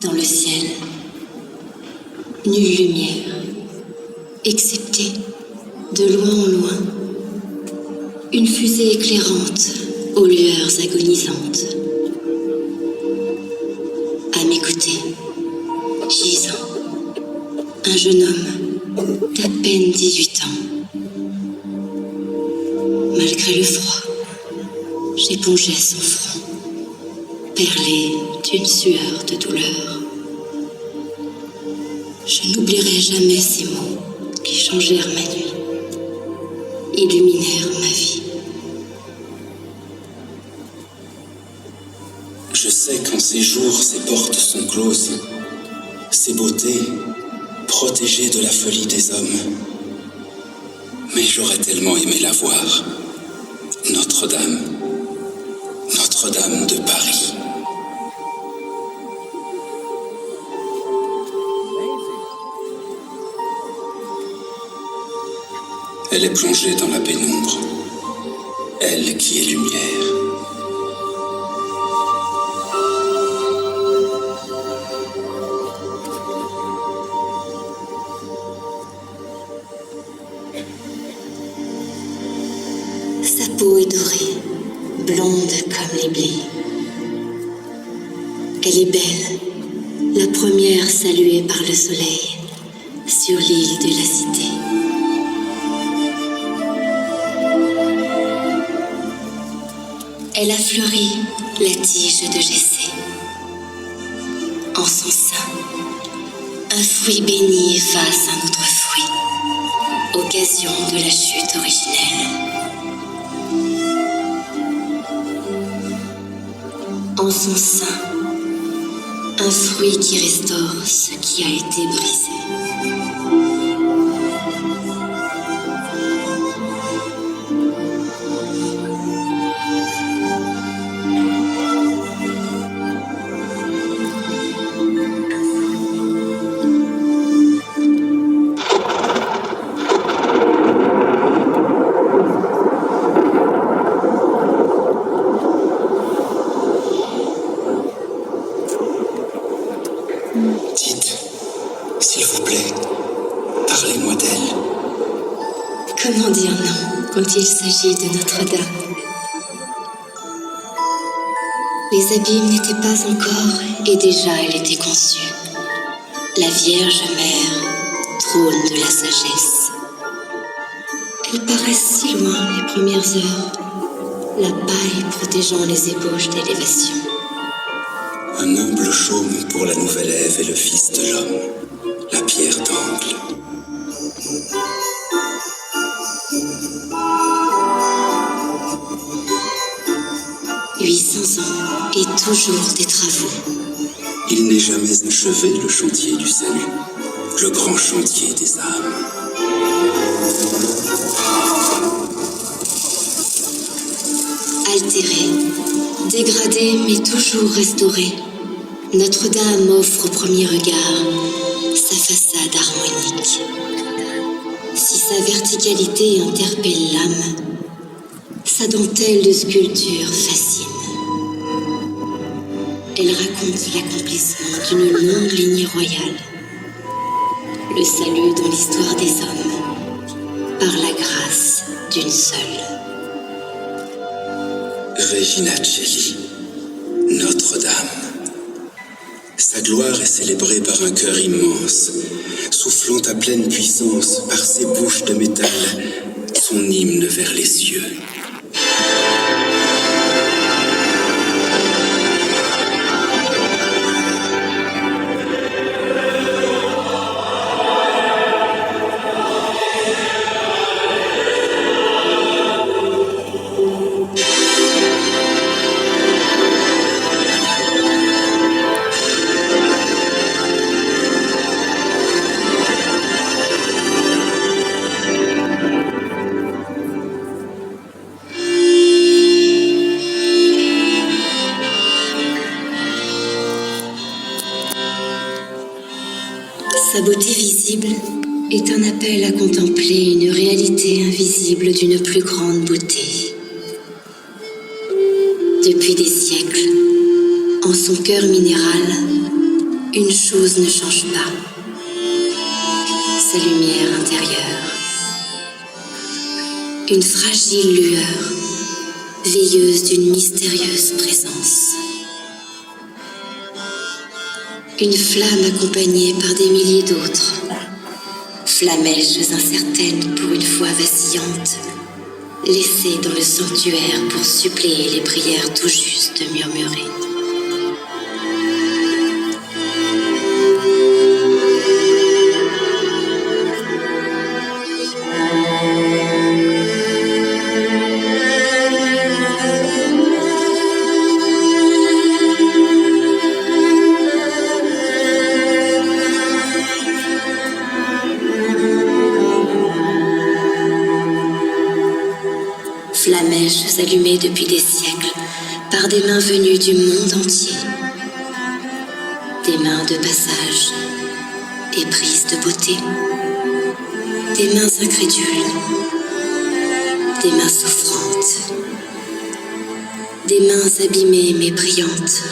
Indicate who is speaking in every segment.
Speaker 1: Dans le ciel, nulle lumière, excepté, de loin en loin, une fusée éclairante aux lueurs agonisantes. À mes côtés, gisant, un jeune homme d'à peine 18 ans. Malgré le froid, j'épongeais son front, perlé d'une sueur de douleur. Je n'oublierai jamais ces mots qui changèrent ma nuit, illuminèrent ma vie.
Speaker 2: Je sais qu'en ces jours, ces portes sont closes, ces beautés protégées de la folie des hommes. Mais j'aurais tellement aimé la voir, Notre-Dame, Notre-Dame de Paris. Elle est plongée dans la pénombre, elle qui est lumière.
Speaker 1: Sa peau est dorée, blonde comme les blés. Elle est belle, la première saluée par le soleil sur l'île de la Cité. Elle a fleuri la tige de Jessé. En son sein, un fruit béni efface un autre fruit, occasion de la chute originelle. En son sein, un fruit qui restaure ce qui a été brisé.
Speaker 2: Dites, s'il vous plaît, parlez-moi d'elle.
Speaker 1: Comment dire non quand il s'agit de Notre-Dame? Les abîmes n'étaient pas encore et déjà elle était conçue. La Vierge Mère, trône de la sagesse. Elle paraît si loin les premières heures, la paille protégeant les ébauches d'élévation.
Speaker 2: Un humble chaume pour la nouvelle Ève et le Fils de l'homme, la pierre d'angle. «
Speaker 1: 800 ans et toujours des travaux.
Speaker 2: Il n'est jamais achevé le chantier du salut, le grand chantier des âmes.
Speaker 1: Altérée, dégradée mais toujours restaurée, Notre-Dame offre au premier regard sa façade harmonique. Si sa verticalité interpelle l'âme, sa dentelle de sculpture fascine. Elle raconte l'accomplissement d'une longue lignée royale, le salut dans l'histoire des hommes, par la grâce d'une seule.
Speaker 2: Regina Coeli, Notre-Dame. Sa gloire est célébrée par un cœur immense, soufflant à pleine puissance par ses bouches de métal son hymne vers les cieux.
Speaker 1: Sa beauté visible est un appel à contempler une réalité invisible d'une plus grande beauté. Depuis des siècles, en son cœur minéral, une chose ne change pas. Sa lumière intérieure. Une fragile lueur, veilleuse d'une mystérieuse présence. Une flamme accompagnée par des milliers d'autres. Flamèches incertaines pour une foi vacillante, laissées dans le sanctuaire pour suppléer les prières tout juste murmurées. Flamèches allumées depuis des siècles par des mains venues du monde entier. Des mains de passage, éprises de beauté. Des mains incrédules, des mains souffrantes. Des mains abîmées mais brillantes.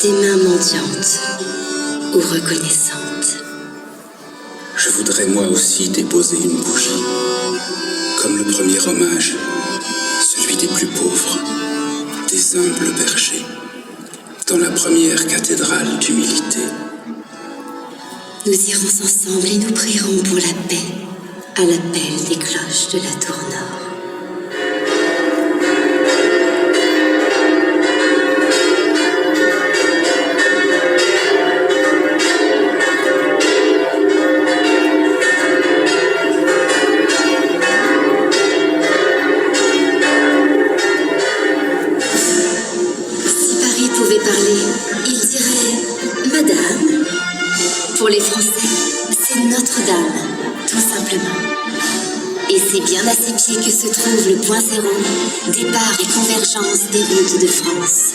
Speaker 1: Des mains mendiantes ou reconnaissantes.
Speaker 2: Je voudrais moi aussi déposer une bougie, comme le premier hommage, celui des plus pauvres, des humbles bergers, dans la première cathédrale d'humilité.
Speaker 1: Nous irons ensemble et nous prierons pour la paix, à l'appel des cloches de la tour nord. Il dirait « Madame ». Pour les Français, c'est Notre-Dame, tout simplement. Et c'est bien à ses pieds que se trouve le point zéro, départ et convergence des routes de France.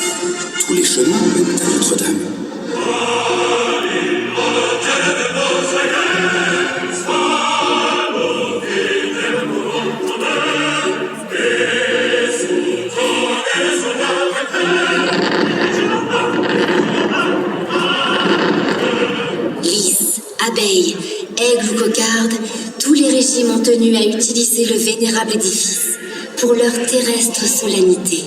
Speaker 2: Tous les chemins mènent à Notre-Dame.
Speaker 1: Abeilles, aigles ou cocardes, tous les régimes ont tenu à utiliser le vénérable édifice pour leur terrestre solennité.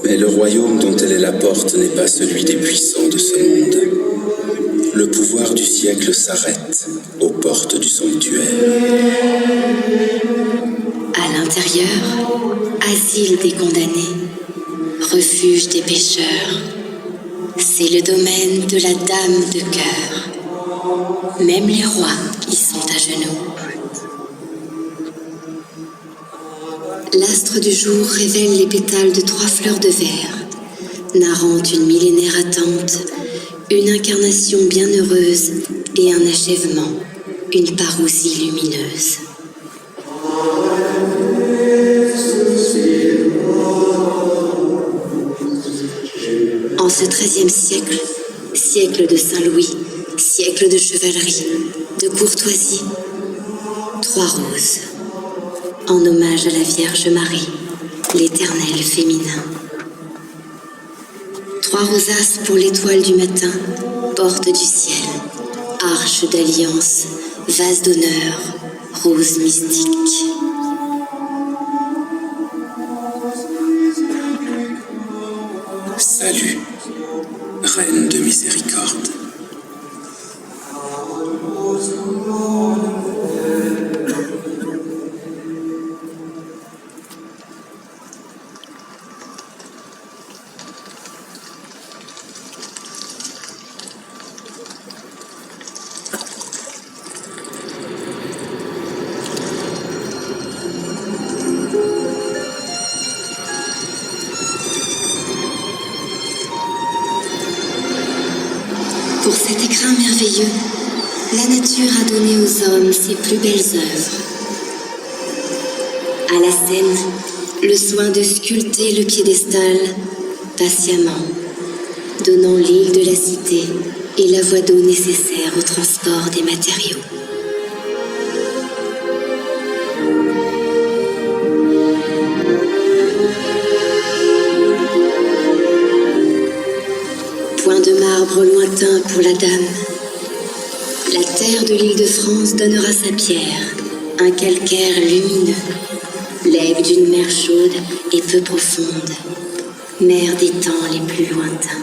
Speaker 2: Mais le royaume dont elle est la porte n'est pas celui des puissants de ce monde. Le pouvoir du siècle s'arrête aux portes du sanctuaire.
Speaker 1: À l'intérieur, asile des condamnés, refuge des pécheurs. C'est le domaine de la Dame de cœur. Même les rois y sont à genoux. L'astre du jour révèle les pétales de 3 fleurs de verre, narrant une millénaire attente, une incarnation bienheureuse et un achèvement, une parousie lumineuse. En ce XIIIe siècle, siècle de Saint-Louis, siècle de chevalerie, de courtoisie, 3 roses. En hommage à la Vierge Marie, l'éternel féminin. 3 rosaces pour l'étoile du matin, porte du ciel, arche d'alliance, vase d'honneur, rose mystique.
Speaker 2: Salut, Reine de miséricorde.
Speaker 1: Pour cet écrin merveilleux, la nature a donné aux hommes ses plus belles œuvres. À la scène, le soin de sculpter le piédestal patiemment, donnant l'île de la cité et la voie d'eau nécessaire au transport des matériaux. Point de marbre lointain pour la dame. La terre de l'île de France donnera sa pierre, un calcaire lumineux, legs d'une mer chaude et peu profonde, mer des temps les plus lointains.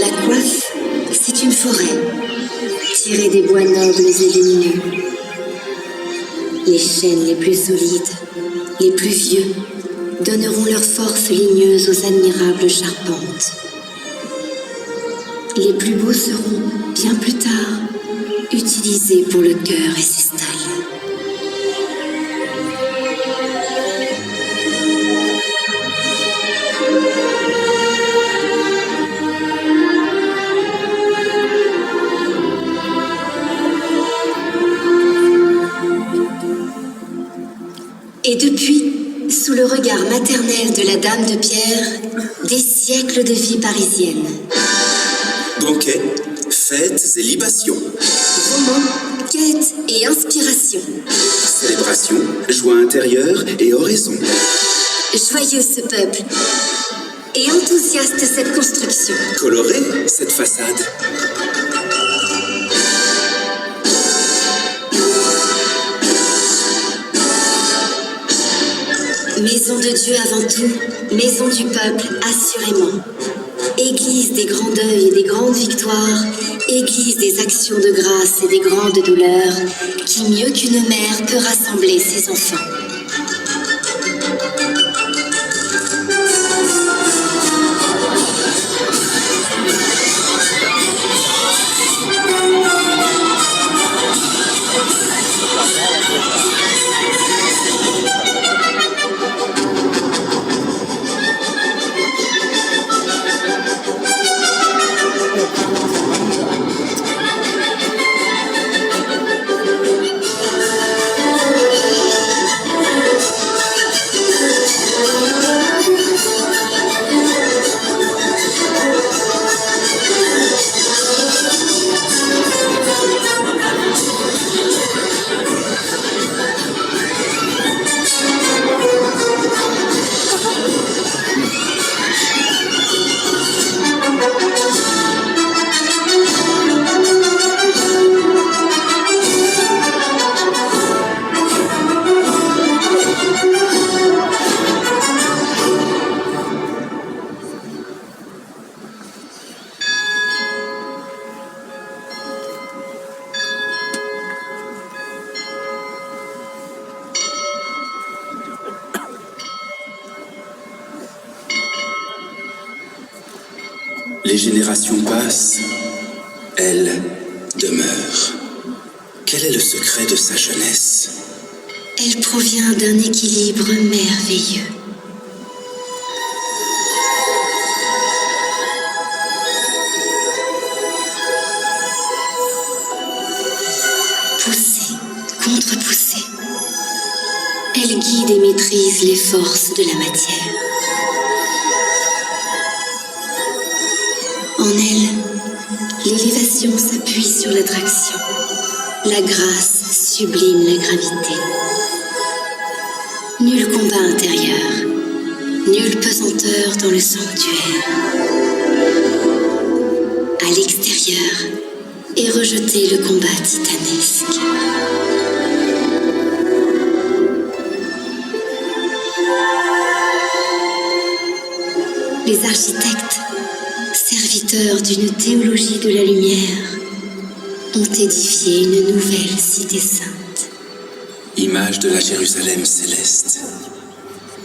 Speaker 1: La coiffe, c'est une forêt, tirée des bois nobles et lumineux. Les chênes les plus solides, les plus vieux, donneront leur force ligneuse aux admirables charpentes. Les plus beaux seront, bien plus tard, utilisés pour le cœur et ses stalles. Et depuis, sous le regard maternel de la Dame de Pierre, des siècles de vie parisienne.
Speaker 2: Banquets, fêtes et libations.
Speaker 1: Romans, quêtes et inspiration.
Speaker 2: Célébrations, joie intérieure et oraison.
Speaker 1: Joyeux ce peuple. Et enthousiaste cette construction.
Speaker 2: Colorée, cette façade.
Speaker 1: Maison de Dieu avant tout, maison du peuple assurément. Église des grands deuils et des grandes victoires, église des actions de grâce et des grandes douleurs, qui mieux qu'une mère peut rassembler ses enfants.
Speaker 2: Les générations passent, elle demeure. Quel est le secret de sa jeunesse?
Speaker 1: Elle provient d'un équilibre merveilleux. Poussée, contre-poussée, elle guide et maîtrise les forces de la matière. En elle, l'élévation s'appuie sur l'attraction. La grâce sublime la gravité. Nul combat intérieur, nulle pesanteur dans le sanctuaire. À l'extérieur est rejeté le combat titanesque. Les architectes, serviteurs d'une théologie de la lumière, ont édifié une nouvelle cité sainte.
Speaker 2: Image de la Jérusalem céleste,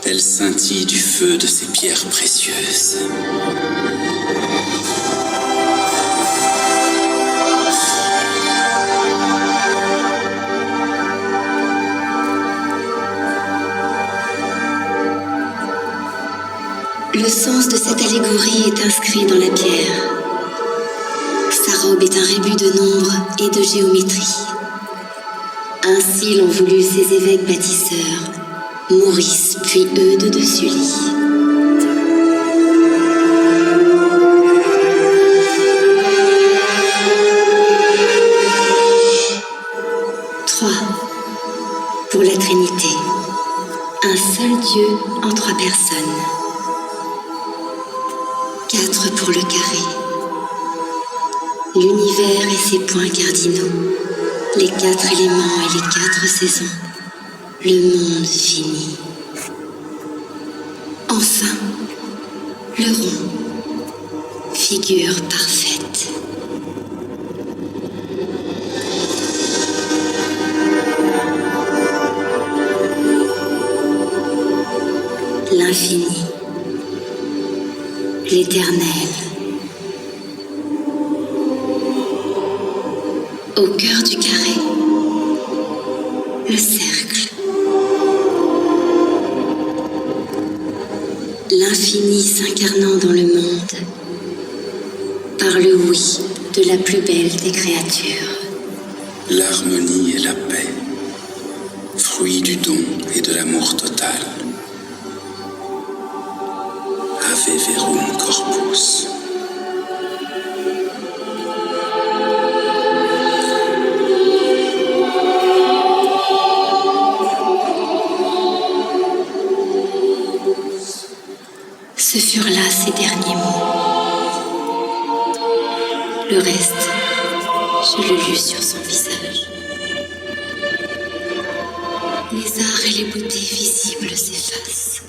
Speaker 2: elle scintille du feu de ses pierres précieuses.
Speaker 1: allégorie est inscrite dans la pierre. Sa robe est un rébus de nombres et de géométrie. Ainsi l'ont voulu ces évêques bâtisseurs, Maurice puis Eudes de Sully. Pour la Trinité, un seul Dieu en 3 personnes. 4 pour le carré, l'univers et ses points cardinaux, les 4 éléments et les 4 saisons, le monde fini. Enfin, le rond, figure parfaite. L'infini, l'éternel. Au cœur du carré, le cercle. L'infini s'incarnant dans le monde par le oui de la plus belle des créatures.
Speaker 2: L'harmonie et la paix, fruit du don et de l'amour total. Ave verum corpus.
Speaker 1: Ce furent là ses derniers mots. Le reste, je le lus sur son visage. Les arts et les beautés visibles s'effacent.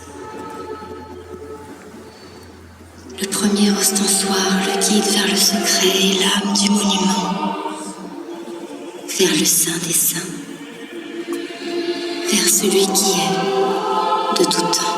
Speaker 1: Le premier ostensoir le guide vers le secret et l'âme du monument, vers le Saint des Saints, vers celui qui est de tout temps.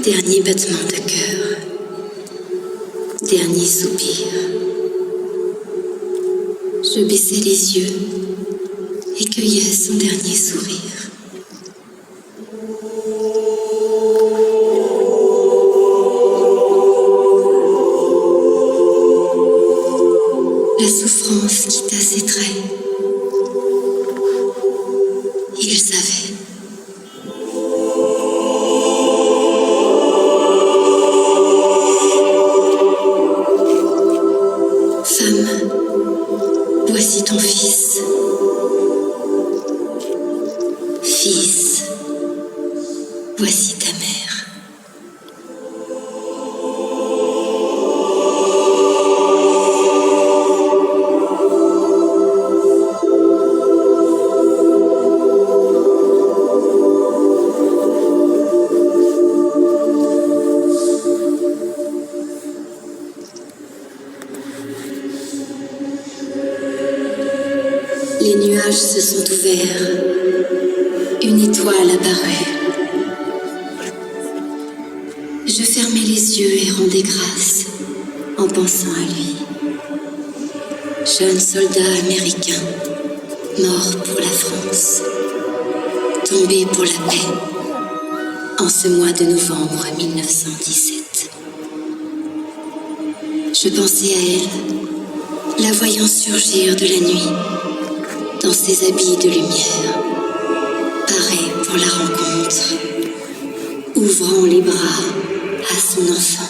Speaker 1: Dernier battement de cœur, dernier soupir. Je baissai les yeux et cueillais son dernier sourire. La souffrance quitta ses traits. Il savait. Voici ton fils. Fils, voici ta mère. Les nuages se sont ouverts. Une étoile apparut. Je fermai les yeux et rendais grâce en pensant à lui. Jeune soldat américain, mort pour la France, tombé pour la paix en ce mois de novembre 1917. Je pensais à elle, la voyant surgir de la nuit, dans ses habits de lumière, parée pour la rencontre, ouvrant les bras à son enfant.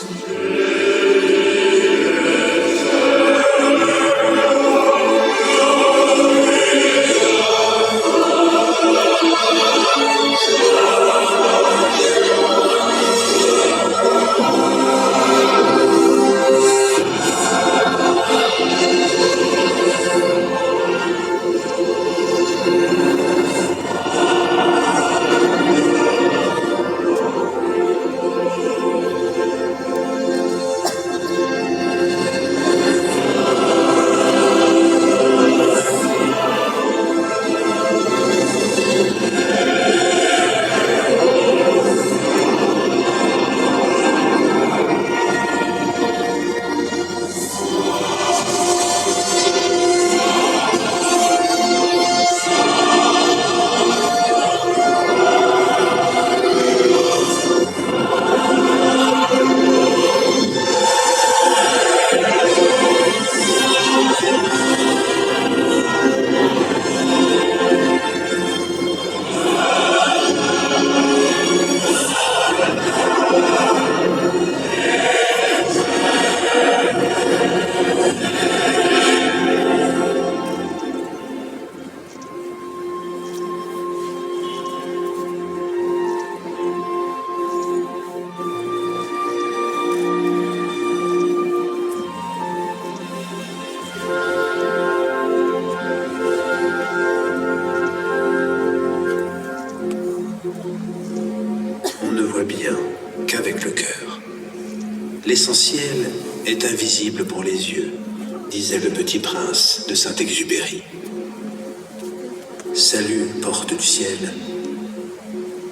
Speaker 2: l'essentiel est invisible pour les yeux, disait le petit prince de Saint-Exupéry. Salut, porte du ciel.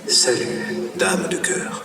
Speaker 2: Salut, dame de cœur.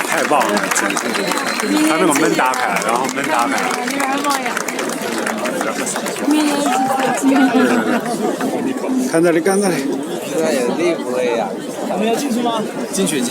Speaker 3: 太棒了，真是！他那个门打开，然后门打开。
Speaker 4: 你还望呀？
Speaker 3: 看这里，看这里。
Speaker 5: 现在也厉不累呀？
Speaker 6: 我们要进去吗？
Speaker 5: 进去。